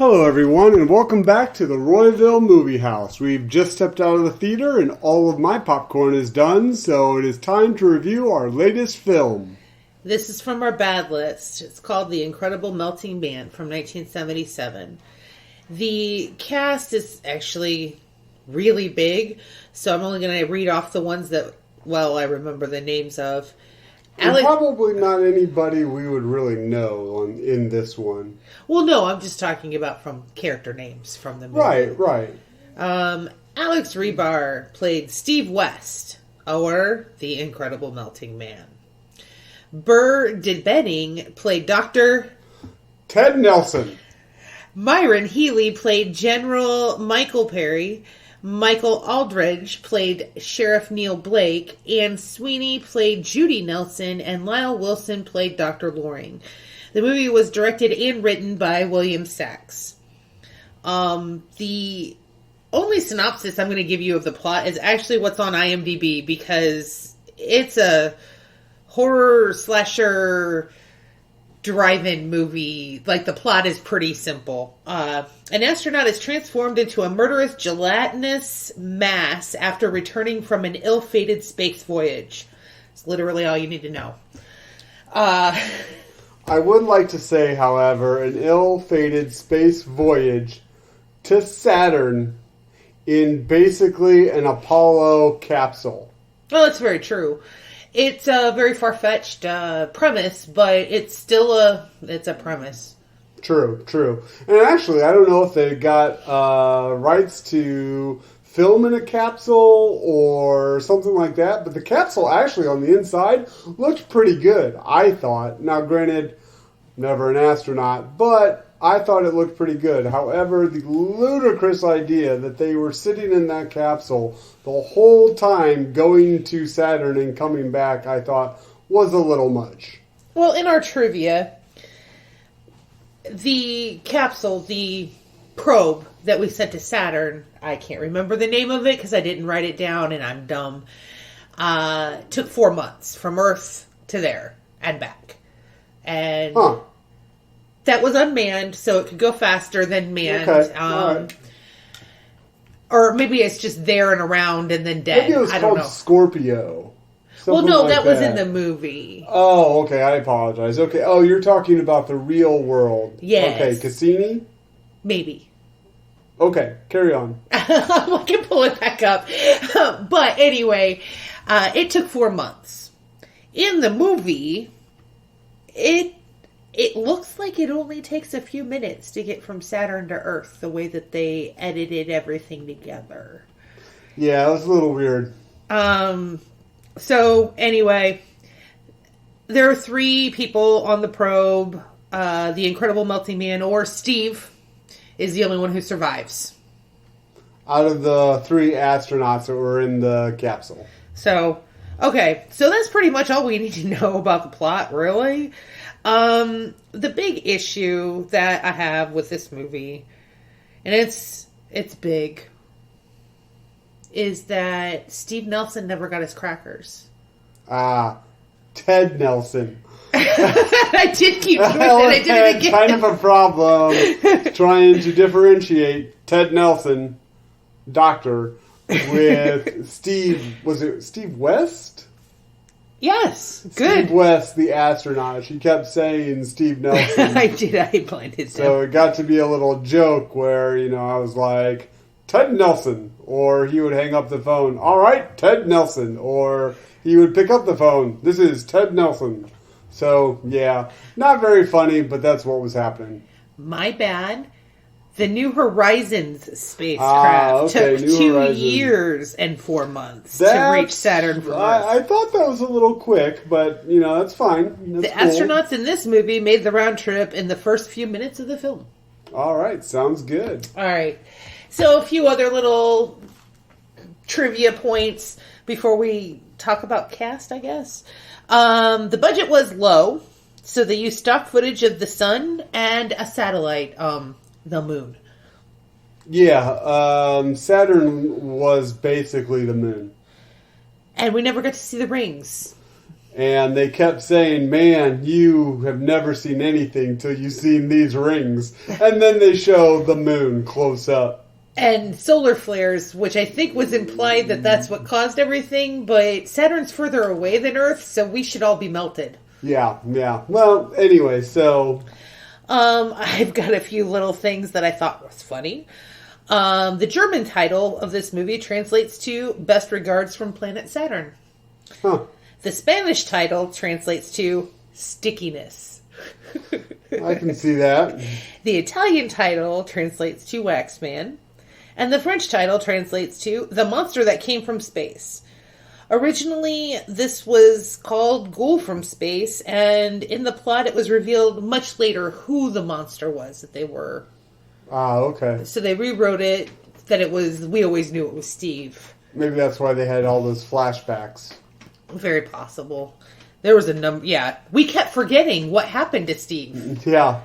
Hello everyone and welcome back to the Royville Movie House. We've just stepped out of the theater and all of my popcorn is done, so it is time to review our latest film. This is from our bad list. It's called The Incredible Melting Man from 1977. The cast is actually really big, so I'm only going to read off the ones that, I remember the names of. Probably not anybody we would really know in this one. Well, no, I'm just talking about from character names from the movie. Right. Alex Rebar played Steve West, or The Incredible Melting Man. Burr Benning played Dr. Ted Nelson. Myron Healy played General Michael Perry. Michael Aldridge played Sheriff Neil Blake. Anne Sweeney played Judy Nelson. And Lyle Wilson played Dr. Loring. The movie was directed and written by William Sachs. The only synopsis I'm going to give you of the plot is actually what's on IMDb, because it's a horror slasher drive-in movie. Like, the plot is pretty simple. An astronaut is transformed into a murderous gelatinous mass after returning from an ill-fated space voyage. It's literally all you need to know. I would like to say, however, an ill-fated space voyage to Saturn in basically an Apollo capsule. Well, that's very true. It's a very far-fetched premise, but it's still a premise. True. And actually, I don't know if they got rights to film in a capsule or something like that, but the capsule actually on the inside looked pretty good, I thought. Now, granted, never an astronaut, but I thought it looked pretty good. However, the ludicrous idea that they were sitting in that capsule the whole time going to Saturn and coming back, I thought was a little much. Well, in our trivia, the capsule, the probe that we sent to Saturn, I can't remember the name of it because I didn't write it down and I'm dumb, took 4 months from Earth to there and back. And that was unmanned, so it could go faster than manned. Okay. Right. Or maybe it's just there and around and then dead. Maybe it was called Scorpio. Well, no, that was in the movie. Oh, okay. I apologize. Okay. Oh, you're talking about the real world. Yes. Okay. Cassini? Maybe. Okay. Carry on. I can pull it back up. But anyway, it took 4 months. In the movie, it looks like it only takes a few minutes to get from Saturn to Earth, the way that they edited everything together. Yeah, it was a little weird. So, anyway, there are 3 people on the probe. The Incredible Melting Man, or Steve, is the only one who survives. Out of the 3 astronauts that were in the capsule. So, okay. So that's pretty much all we need to know about the plot, really. The big issue that I have with this movie, and it's big, is that Steve Nelson never got his crackers. Ted Nelson. I did keep doing it. I did it again. Kind of a problem trying to differentiate Ted Nelson, doctor, with Steve. Was it Steve West? Yes, good. Steve West, the astronaut. She kept saying Steve Nelson. I did. I blinded him. So it got to be a little joke where, I was like, Ted Nelson. Or he would hang up the phone. All right, Ted Nelson. Or he would pick up the phone. This is Ted Nelson. So, yeah, not very funny, but that's what was happening. My bad. The New Horizons spacecraft took 2 years and 4 months to reach Saturn from Earth. I thought that was a little quick, but, that's fine. That's the astronauts in this movie made the round trip in the first few minutes of the film. All right, sounds good. All right. So a few other little trivia points before we talk about cast, I guess. The budget was low, so they used stock footage of the sun and a satellite, the moon. Yeah, Saturn was basically the moon. And we never got to see the rings. And they kept saying, man, you have never seen anything till you've seen these rings. And then they show the moon close up. And solar flares, which I think was implied that that's what caused everything, but Saturn's further away than Earth, so we should all be melted. Yeah. Well, anyway, so... I've got a few little things that I thought was funny. The German title of this movie translates to Best Regards from Planet Saturn. Huh. The Spanish title translates to Stickiness. I can see that. The Italian title translates to Waxman. And the French title translates to The Monster That Came from Space. Originally, this was called Ghoul from Space, and in the plot it was revealed much later who the monster was that they were. Ah, okay. So they rewrote it that it was, we always knew it was Steve. Maybe that's why they had all those flashbacks. Very possible. There was a number, yeah. We kept forgetting what happened to Steve. Yeah,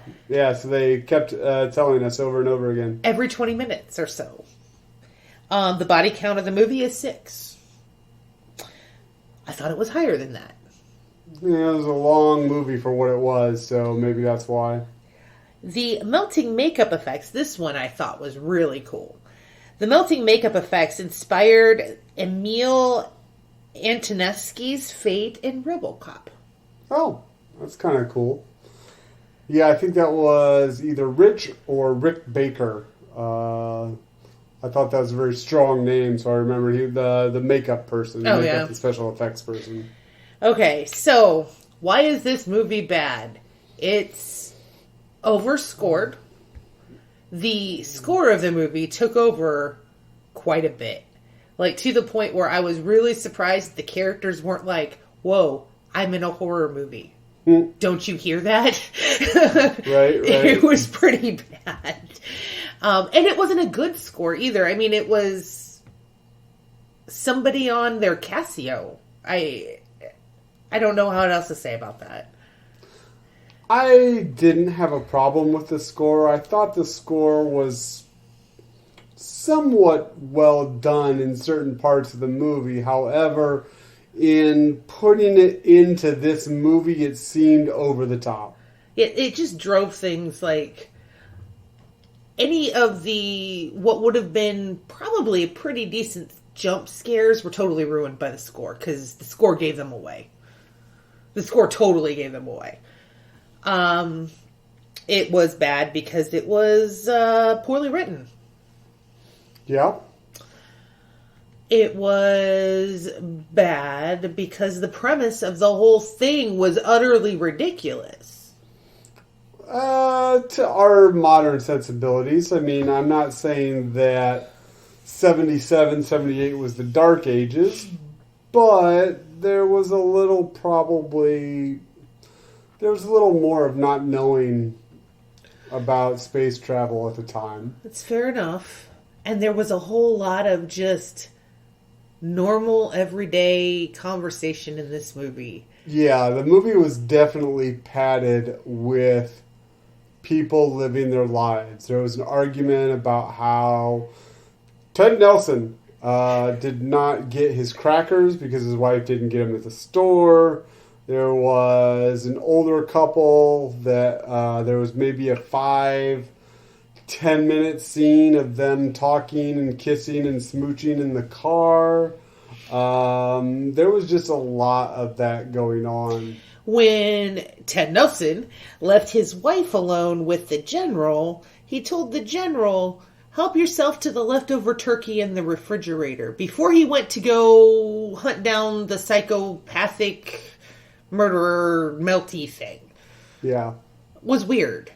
so they kept telling us over and over again. Every 20 minutes or so. The body count of the movie is 6. I thought it was higher than that. Yeah, it was a long movie for what it was, so maybe that's why. The melting makeup effects, this one I thought was really cool. The melting makeup effects inspired Emil Antonescu's fate in RoboCop. Oh, that's kind of cool. Yeah, I think that was either Rich or Rick Baker. I thought that was a very strong name, so I remember the makeup person, the special effects person. Okay, so why is this movie bad? It's overscored. The score of the movie took over quite a bit. Like, to the point where I was really surprised the characters weren't like, whoa, I'm in a horror movie. Don't you hear that? Right. It was pretty bad. And it wasn't a good score either. I mean, it was somebody on their Casio. I don't know how else to say about that. I didn't have a problem with the score. I thought the score was somewhat well done in certain parts of the movie. However, in putting it into this movie, it seemed over the top. It just drove things like any of the, what would have been probably pretty decent jump scares were totally ruined by the score, because the score gave them away. The score totally gave them away. It was bad because it was poorly written. Yeah. It was bad because the premise of the whole thing was utterly ridiculous. To our modern sensibilities, I mean, I'm not saying that 77, 78 was the Dark Ages, but there was a little more of not knowing about space travel at the time. That's fair enough. And there was a whole lot of just normal, everyday conversation in this movie. Yeah, the movie was definitely padded with people living their lives. There was an argument about how Ted Nelson did not get his crackers because his wife didn't get them at the store. There was an older couple that there was maybe a 5-10 minute scene of them talking and kissing and smooching in the car. There was just a lot of that going on. When Ted Nelson left his wife alone with the general, he told the general, help yourself to the leftover turkey in the refrigerator, before he went to go hunt down the psychopathic murderer melty thing. Yeah. Was weird.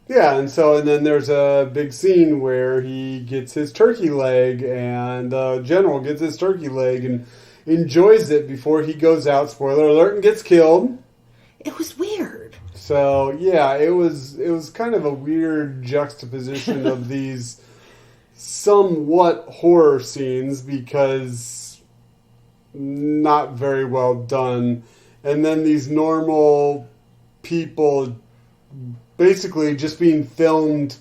Yeah, and then there's a big scene where he gets his turkey leg, and the general gets his turkey leg and enjoys it before he goes out, spoiler alert, and gets killed. It was weird. So, yeah, it was kind of a weird juxtaposition of these somewhat horror scenes, because not very well done. And then these normal people basically just being filmed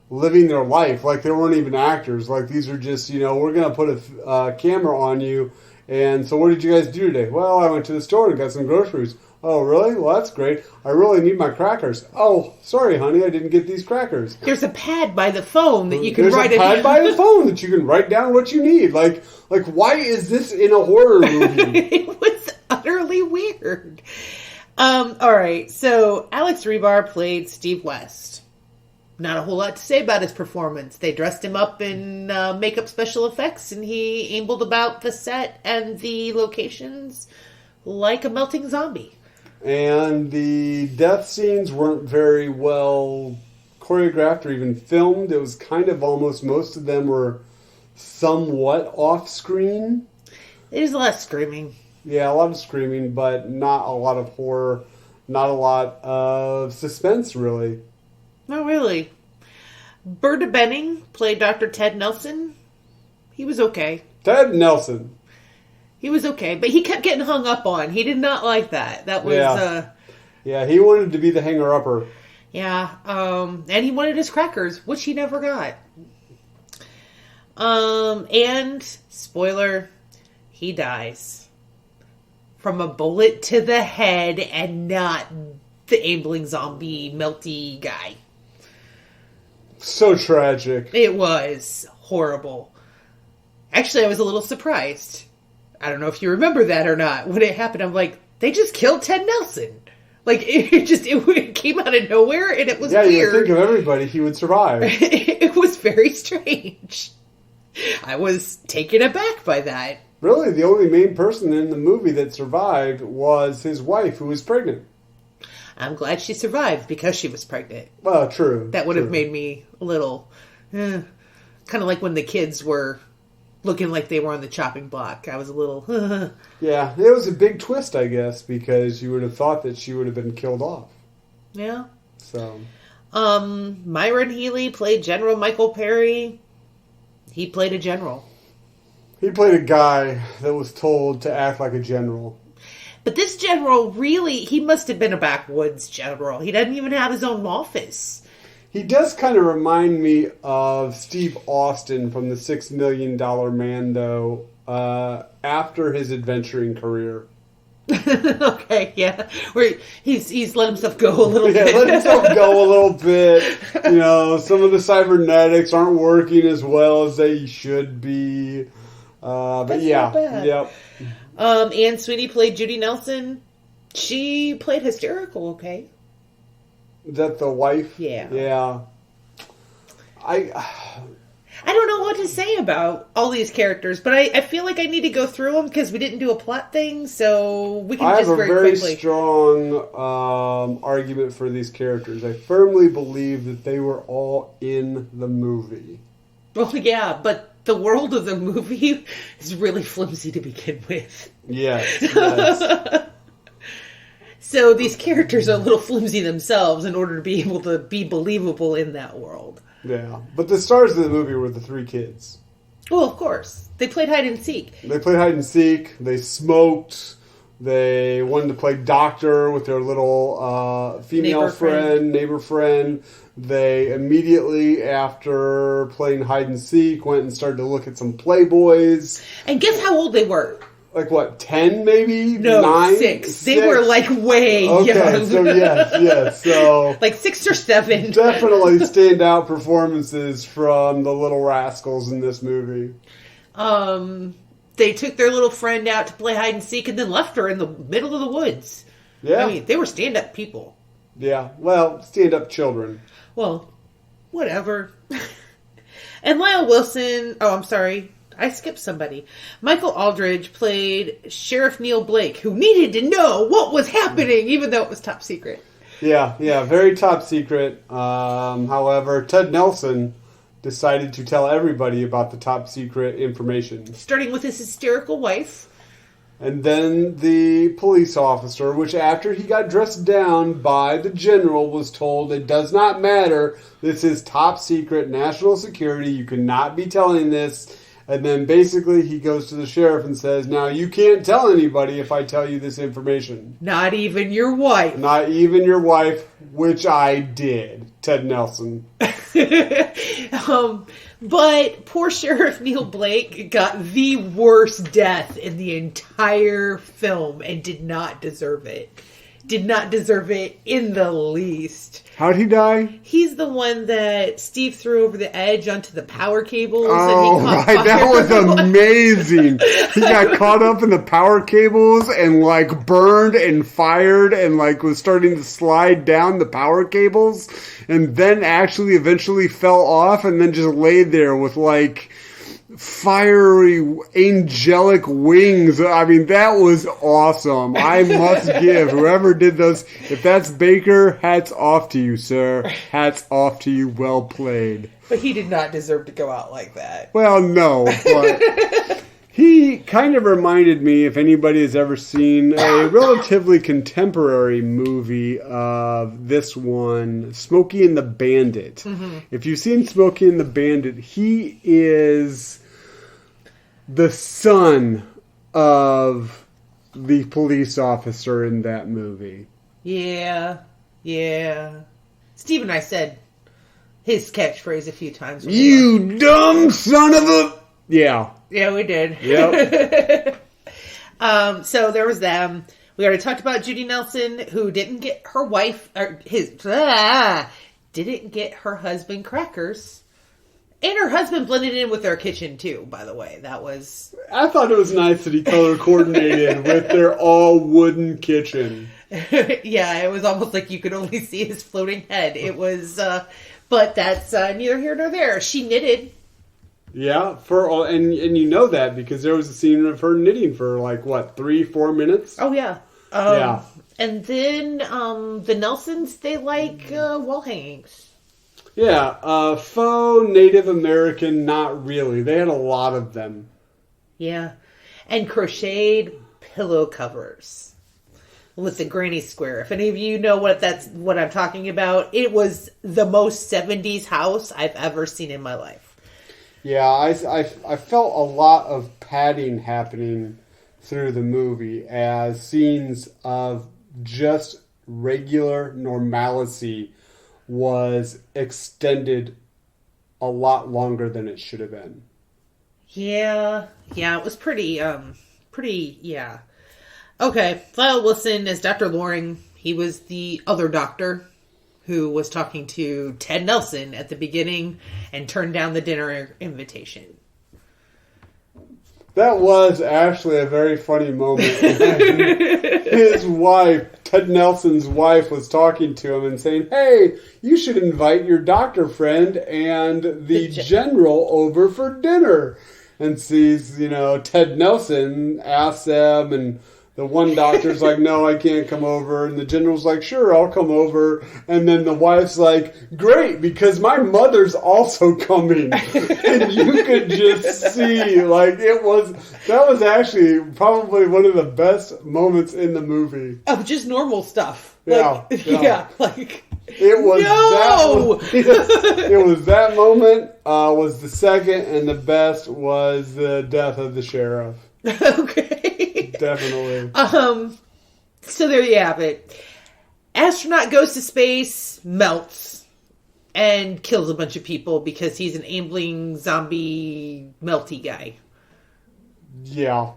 living their life like they weren't even actors. Like, these are just, we're going to put a camera on you And so what did you guys do today? Well, I went to the store and got some groceries. Oh, really? Well, that's great. I really need my crackers. Oh, sorry, honey, I didn't get these crackers. There's a pad by the phone that you can write it. There's a pad by the phone that you can write down what you need. Like, why is this in a horror movie? It was utterly weird. All right, so Alex Rebar played Steve West. Not a whole lot to say about his performance. They dressed him up in makeup special effects, and he ambled about the set and the locations like a melting zombie. And the death scenes weren't very well choreographed or even filmed. It was kind of almost, most of them were somewhat off-screen. There's a lot of screaming. Yeah, a lot of screaming, but not a lot of horror. Not a lot of suspense, really. Not really. Berta Benning played Dr. Ted Nelson. He was okay. Ted Nelson. He was okay, but he kept getting hung up on. He did not like that. That was... Yeah, he wanted to be the hanger-upper. Yeah, and he wanted his crackers, which he never got. And, spoiler, he dies. From a bullet to the head and not the ambling zombie melty guy. So tragic. It was horrible. Actually, I was a little surprised. I don't know if you remember that or not. When it happened, I'm like, they just killed Ted Nelson. Like, it came out of nowhere, and it was weird. Yeah, you think of everybody, he would survive. It was very strange. I was taken aback by that. Really, the only main person in the movie that survived was his wife, who was pregnant. I'm glad she survived because she was pregnant. Well, true. That would have made me a little... kind of like when the kids were looking like they were on the chopping block. I was a little... Yeah, it was a big twist, I guess, because you would have thought that she would have been killed off. Yeah. So... Myron Healy played General Michael Perry. He played a general. He played a guy that was told to act like a general. But this general really, he must have been a backwoods general. He doesn't even have his own office. He does kind of remind me of Steve Austin from the $6 Million Man, though, after his adventuring career. Okay, yeah. Where he's let himself go a little bit. Yeah, let himself go a little bit. You know, some of the cybernetics aren't working as well as they should be. But That's yeah, not bad. yep. Anne Sweeney played Judy Nelson. She played hysterical, okay? Is that the wife? Yeah. Yeah. I don't know what to say about all these characters, but I feel like I need to go through them because we didn't do a plot thing, so we can just very quickly. I have a very strong argument for these characters. I firmly believe that they were all in the movie. Well, yeah, but the world of the movie is really flimsy to begin with. Yes. So these characters are a little flimsy themselves in order to be able to be believable in that world. Yeah, but the stars of the movie were the three kids. Well, of course. They played hide and seek. They played hide and seek. They smoked. They wanted to play doctor with their little female neighbor friend. They immediately, after playing hide and seek, went and started to look at some Playboys. And guess how old they were? Like what, 10 maybe? No, 9? 6. They were like way young. Okay, so yes. So like 6 or 7. Definitely standout performances from the Little Rascals in this movie. They took their little friend out to play hide and seek and then left her in the middle of the woods. Yeah. I mean, they were stand-up people. Yeah, well, stand-up children. Well, whatever. And Lyle Wilson... Oh, I'm sorry. I skipped somebody. Michael Aldridge played Sheriff Neil Blake, who needed to know what was happening, even though it was top secret. Yeah, very top secret. However, Ted Nelson decided to tell everybody about the top secret information. Starting with his hysterical wife. And then the police officer, which after he got dressed down by the general, was told it does not matter. This is top secret national security. You cannot be telling this. And then basically he goes to the sheriff and says, now you can't tell anybody if I tell you this information. Not even your wife. Not even your wife, which I did. Ted Nelson. But poor Sheriff Neil Blake got the worst death in the entire film and did not deserve it. Did not deserve it in the least. How'd he die? He's the one that Steve threw over the edge onto the power cables. Oh, and he caught right. fire. That was amazing. He got caught up in the power cables and, like, burned and fired and, like, was starting to slide down the power cables and then actually eventually fell off and then just laid there with, like, fiery angelic wings. I mean, that was awesome. I must give whoever did those, if that's Baker, hats off to you, sir. Hats off to you. Well played. But he did not deserve to go out like that. Well, no, but he kind of reminded me, if anybody has ever seen a relatively contemporary movie of this one, Smokey and the Bandit. Mm-hmm. If you've seen Smokey and the Bandit, he is the son of the police officer in that movie. Yeah. Steve and I said his catchphrase a few times. You dumb son of a... Yeah. Yeah, we did. Yep. So there was them. We already talked about Judy Nelson, who didn't get her didn't get her husband crackers. And her husband blended in with their kitchen, too, by the way. That was... I thought it was nice that he color coordinated with their all-wooden kitchen. Yeah, it was almost like you could only see his floating head. It was... but that's neither here nor there. She knitted. Yeah, and you know that because there was a scene of her knitting for, like, what, 3-4 minutes? Oh, yeah. Yeah. And then the Nelsons, they like wall hangings. Yeah, faux Native American, not really. They had a lot of them. Yeah. And crocheted pillow covers. Listen, Granny Square. If any of you know what I'm talking about, it was the most 70s house I've ever seen in my life. Yeah, I felt a lot of padding happening through the movie as scenes of just regular normalcy was extended a lot longer than it should have been. Yeah, it was pretty, yeah. Okay, Lyle Wilson as Dr. Loring. He was the other doctor who was talking to Ted Nelson at the beginning and turned down the dinner invitation. That was actually a very funny moment. His wife, Ted Nelson's wife, was talking to him and saying, "Hey, you should invite your doctor friend and the general over for dinner." And sees, Ted Nelson asks them, and the one doctor's like, "No, I can't come over." And the general's like, "Sure, I'll come over." And then the wife's like, "Great, because my mother's also coming." And you could just see, like, that was actually probably one of the best moments in the movie. Of just normal stuff. Yeah. Like... It was no! It was that moment, was the second, and the best was the death of the sheriff. Okay. Definitely. So there you have it. Astronaut goes to space, melts, and kills a bunch of people because he's an ambling zombie melty guy. Yeah.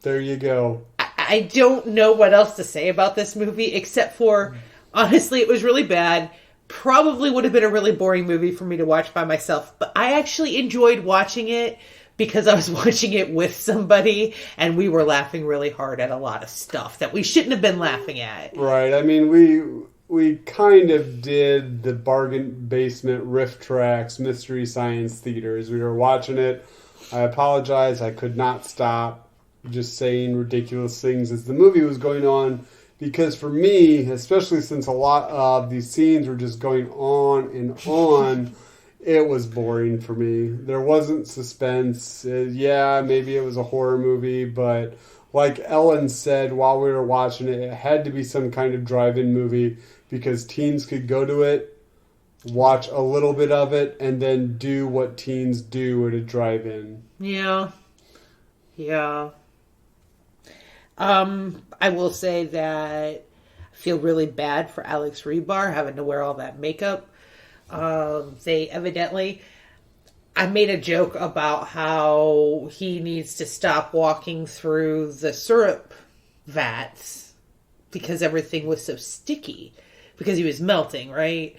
There you go. I don't know what else to say about this movie except for, honestly, it was really bad. Probably would have been a really boring movie for me to watch by myself, but I actually enjoyed watching it because I was watching it with somebody and we were laughing really hard at a lot of stuff that we shouldn't have been laughing at. Right. I mean, we kind of did the bargain basement riff tracks mystery science theater as we were watching it. I apologize. I could not stop just saying ridiculous things as the movie was going on. Because for me, especially since a lot of these scenes were just going on and on, it was boring for me. There wasn't suspense. Maybe it was a horror movie, but like Ellen said while we were watching it, it had to be some kind of drive-in movie because teens could go to it, watch a little bit of it, and then do what teens do at a drive-in. Yeah. I will say that I feel really bad for Alex Rebar having to wear all that makeup. They evidently... I made a joke about how he needs to stop walking through the syrup vats because everything was so sticky because he was melting, right?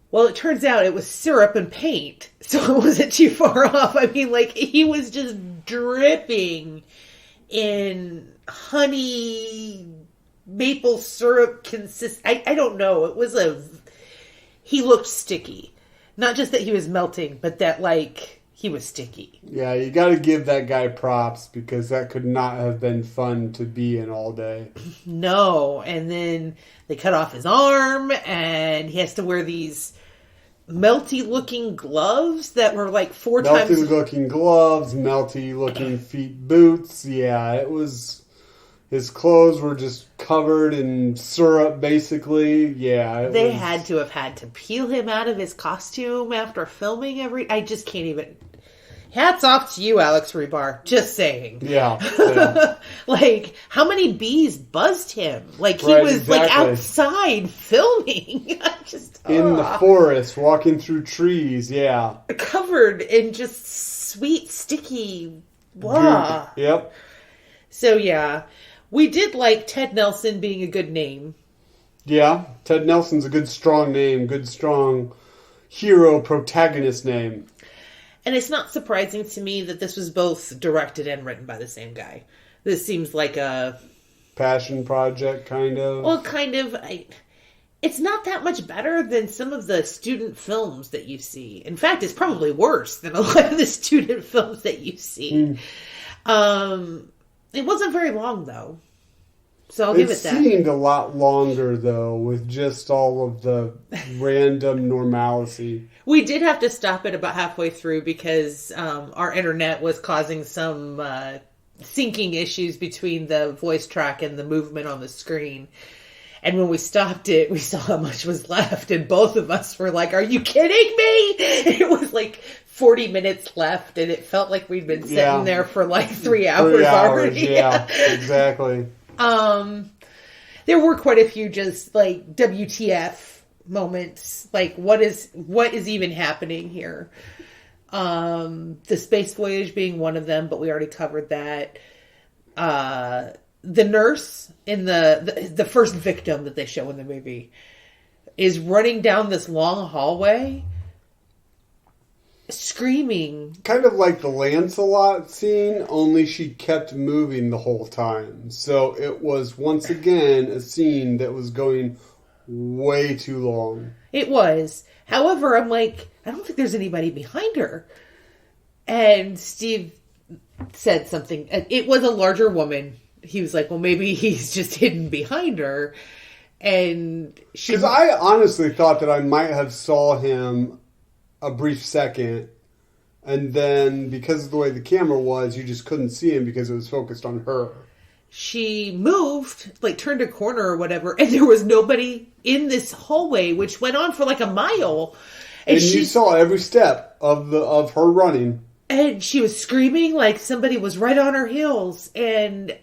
Well, it turns out it was syrup and paint, so it wasn't too far off. I mean, like, he was just dripping in honey maple syrup I don't know. He looked sticky. Not just that he was melting, but that, like, he was sticky. Yeah, you got to give that guy props because that could not have been fun to be in all day. No, and then they cut off his arm, and he has to wear these melty-looking gloves that were like four times... Melty-looking gloves, melty-looking feet boots. Yeah, it was... His clothes were just covered in syrup, basically. Yeah, they had to peel him out of his costume after filming I just can't even... Hats off to you, Alex Rebar. Just saying. Yeah. Like, how many bees buzzed him? Like, he was, like, outside filming. In the forest, walking through trees, yeah. Covered in just sweet, sticky blah. Yep. So, yeah. We did like Ted Nelson being a good name. Yeah. Ted Nelson's a good, strong name. Good, strong hero protagonist name. And it's not surprising to me that this was both directed and written by the same guy. This seems like a... passion project, kind of. Well, kind of. It's not that much better than some of the student films that you see. In fact, it's probably worse than a lot of the student films that you see. It wasn't very long, though. So I'll give it that. It seemed a lot longer, though, with just all of the random normalcy. We did have to stop it about halfway through because our internet was causing some syncing issues between the voice track and the movement on the screen. And when we stopped it, we saw how much was left. And both of us were like, are you kidding me? It was like 40 minutes left. And it felt like we'd been sitting there for like 3 hours, 3 hours already. Yeah, exactly. There were quite a few just like WTF moments. Like, what is even happening here? The space voyage being one of them, but we already covered that. The nurse in the first victim that they show in the movie is running down this long hallway screaming. Kind of like the Lancelot scene, only she kept moving the whole time. So it was, once again, a scene that was going way too long. It was. However, I'm like, I don't think there's anybody behind her. And Steve said something. It was a larger woman. He was like, well, maybe he's just hidden behind her. And she... Because I honestly thought that I might have saw him a brief second, and then because of the way the camera was, you just couldn't see him because it was focused on her. She moved, like turned a corner or whatever, and there was nobody in this hallway, which went on for like a mile. And you saw every step of her running. And she was screaming like somebody was right on her heels. And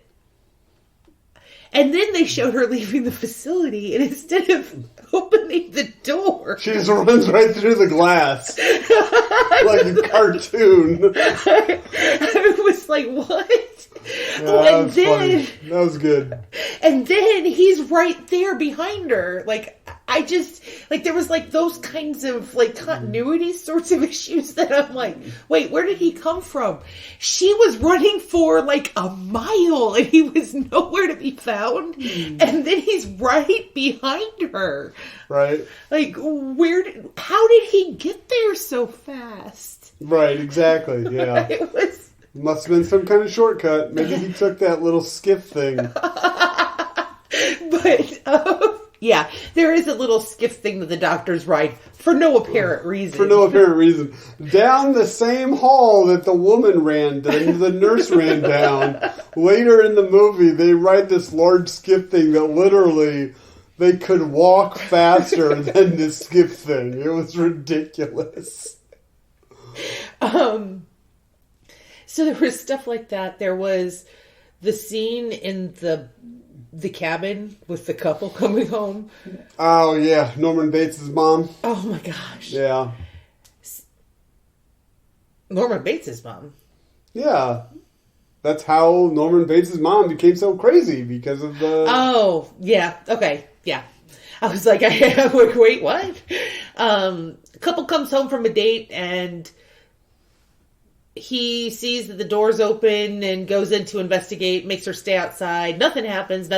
then they showed her leaving the facility, and instead of opening the door, she just runs right through the glass like a cartoon. I was like, what? Yeah, that was good. And then he's right there behind her. Like, I just, like, there was, like, those kinds of, like, continuity sorts of issues that I'm like, wait, where did he come from? She was running for, like, a mile, and he was nowhere to be found. And then he's right behind her. Right. Like, how did he get there so fast? Right, exactly, yeah. It was... Must have been some kind of shortcut. Maybe he took that little skiff thing. But, yeah, there is a little skiff thing that the doctors ride for no apparent reason. For no apparent reason. Down the same hall that the woman ran, the nurse ran down. Later in the movie, they ride this large skiff thing that literally they could walk faster than this skiff thing. It was ridiculous. So there was stuff like that. There was the scene in the cabin with the couple coming home. Oh, yeah. Norman Bates' mom. Oh, my gosh. Yeah. Norman Bates' mom. Yeah. That's how Norman Bates' mom became so crazy, because of the... Oh, yeah. Okay. Yeah. I was like, wait, what? A couple comes home from a date and he sees that the door's open and goes in to investigate, makes her stay outside. Nothing happens.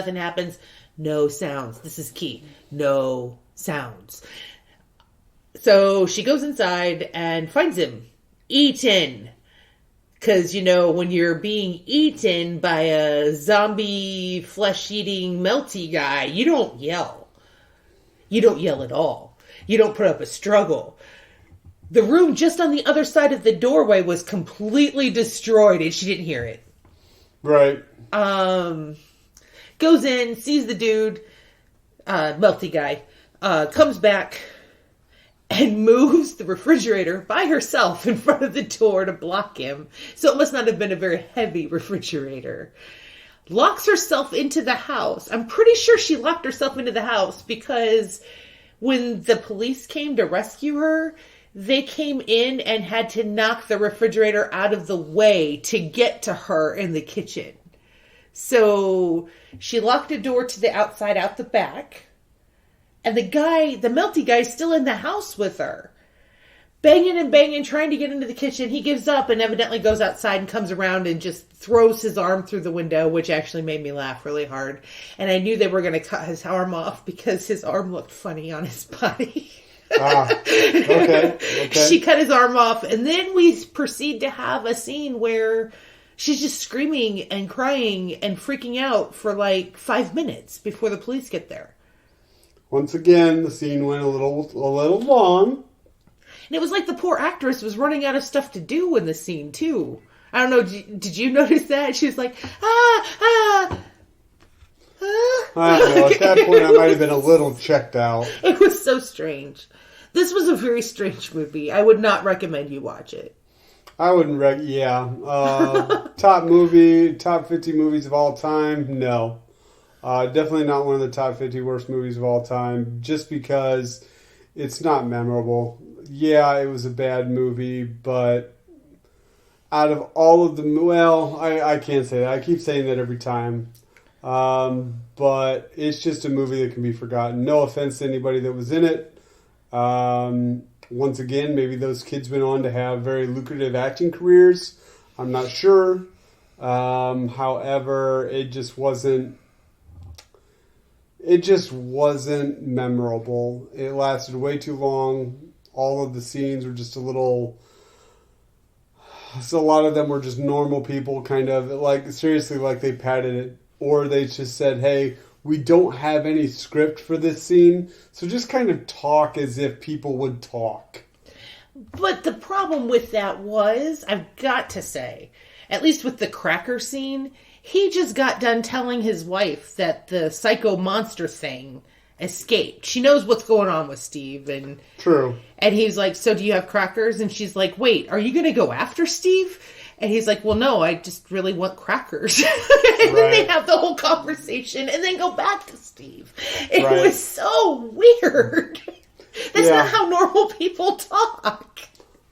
No sounds. This is key. No sounds. So she goes inside and finds him eaten. Because, when you're being eaten by a zombie, flesh-eating, melty guy, you don't yell. You don't yell at all. You don't put up a struggle. The room just on the other side of the doorway was completely destroyed, and she didn't hear it. Right. Goes in, sees the dude, melty guy, comes back, and moves the refrigerator by herself in front of the door to block him. So it must not have been a very heavy refrigerator. Locks herself into the house. I'm pretty sure she locked herself into the house because when the police came to rescue her, they came in and had to knock the refrigerator out of the way to get to her in the kitchen. So she locked a door to the outside out the back. And the melty guy, is still in the house with her. Banging and banging, trying to get into the kitchen. He gives up and evidently goes outside and comes around and just throws his arm through the window, which actually made me laugh really hard. And I knew they were going to cut his arm off because his arm looked funny on his body. Okay. She cut his arm off, and then we proceed to have a scene where she's just screaming and crying and freaking out for like 5 minutes before the police get there. Once again, the scene went a little long. And it was like the poor actress was running out of stuff to do in the scene, too. I don't know, did you notice that? She was like, I don't know, at that point I might have been a little checked out. It was so strange. This was a very strange movie. I would not recommend you watch it. I wouldn't top 50 movies of all time, no. Definitely not one of the top 50 worst movies of all time, just because it's not memorable. Yeah, it was a bad movie, but out of all of I can't say that. I keep saying that every time. But it's just a movie that can be forgotten. No offense to anybody that was in it. Once again, maybe those kids went on to have very lucrative acting careers. I'm not sure. However, it just wasn't memorable. It lasted way too long. All of the scenes were just a lot of them were just normal people, kind of, like, seriously, like they padded it. Or they just said, hey, we don't have any script for this scene, so just kind of talk as if people would talk. But the problem with that was, I've got to say, at least with the cracker scene, he just got done telling his wife that the psycho monster thing escaped. She knows what's going on with Steve. And True. And he's like, so do you have crackers? And she's like, wait, are you going to go after Steve? And he's like, well, no, I just really want crackers. And then they have the whole conversation and then go back to Steve. It was so weird. That's not how normal people talk.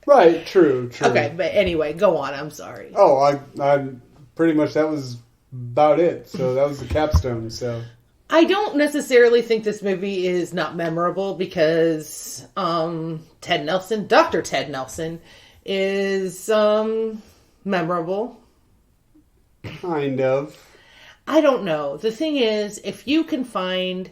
Right, true. Okay, but anyway, go on. I'm sorry. Oh, I pretty much, that was about it. So that was the capstone, so... I don't necessarily think this movie is not memorable because Dr. Ted Nelson, is memorable. Kind of. I don't know. The thing is, if you can find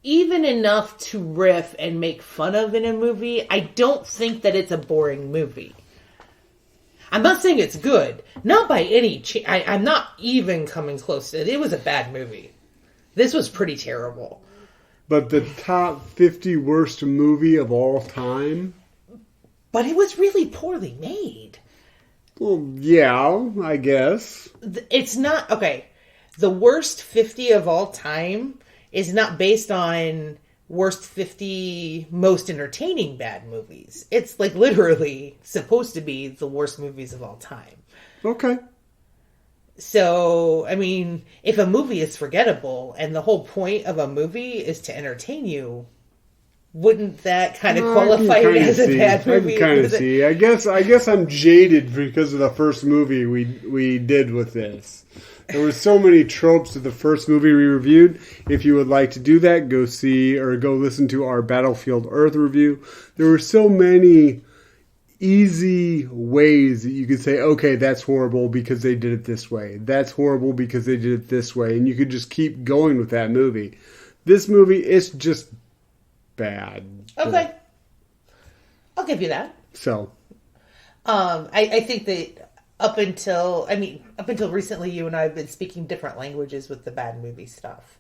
even enough to riff and make fun of in a movie, I don't think that it's a boring movie. I'm not saying it's good. Not by any I'm not even coming close to it. It was a bad movie. This was pretty terrible. But the top 50 worst movie of all time? But it was really poorly made. Well, yeah, I guess. It's not... Okay, the worst 50 of all time is not based on... worst 50 most entertaining bad movies. It's like literally supposed to be the worst movies of all time. Okay. So, I mean, if a movie is forgettable and the whole point of a movie is to entertain you, Wouldn't that kind of qualify it as a bad movie? I can kind of see. I guess I'm jaded because of the first movie we did with this. There were so many tropes of the first movie we reviewed. If you would like to do that, go see or go listen to our Battlefield Earth review. There were so many easy ways that you could say, okay, that's horrible because they did it this way. That's horrible because they did it this way. And you could just keep going with that movie. This movie, it's just bad. Okay. I'll give you that. So. I think that up until recently, you and I have been speaking different languages with the bad movie stuff.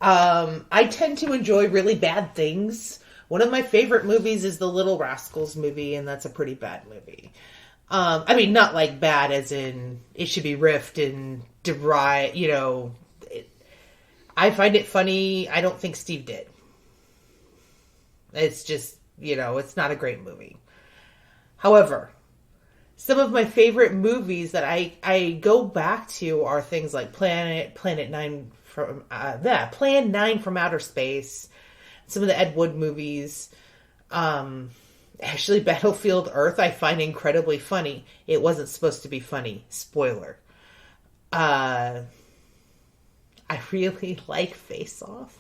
I tend to enjoy really bad things. One of my favorite movies is the Little Rascals movie, and that's a pretty bad movie. Not like bad as in it should be riffed and derived, I find it funny. I don't think Steve did. It's just, it's not a great movie. However, some of my favorite movies that I go back to are things like Plan 9 from Plan 9 from Outer Space, some of the Ed Wood movies. Actually, Battlefield Earth I find incredibly funny. It wasn't supposed to be funny. Spoiler. I really like Face Off.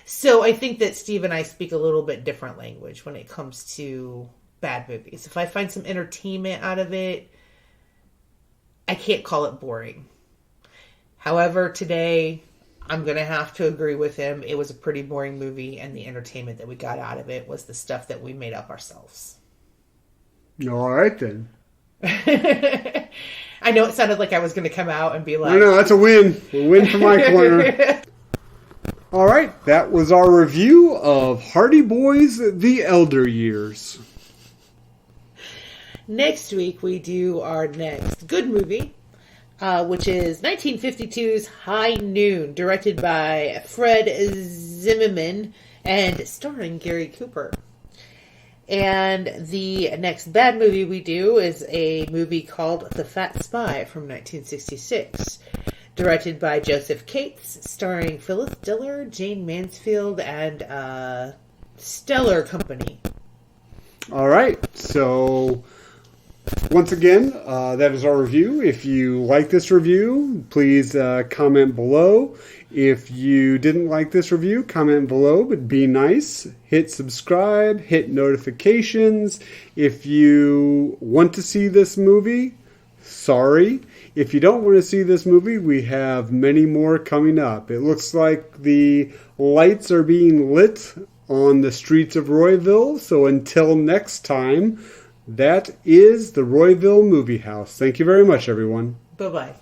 So I think that Steve and I speak a little bit different language when it comes to bad movies. If I find some entertainment out of it, I can't call it boring. However, today, I'm going to have to agree with him. It was a pretty boring movie, and the entertainment that we got out of it was the stuff that we made up ourselves. All right, then. I know it sounded like I was going to come out and be like... No, that's a win. A win for my corner. All right, that was our review of Hardy Boys, The Elder Years. Next week, we do our next good movie, which is 1952's High Noon, directed by Fred Zimmerman and starring Gary Cooper. And the next bad movie we do is a movie called The Fat Spy from 1966, directed by Joseph Cates, starring Phyllis Diller, Jane Mansfield, and stellar company. All right, so once again, that is our review. If you like this review, please comment below. If you didn't like this review, comment below, but be nice. Hit subscribe, hit notifications. If you want to see this movie, sorry. If you don't want to see this movie, we have many more coming up. It looks like the lights are being lit on the streets of Royville. So until next time, that is the Royville Movie House. Thank you very much, everyone. Bye-bye.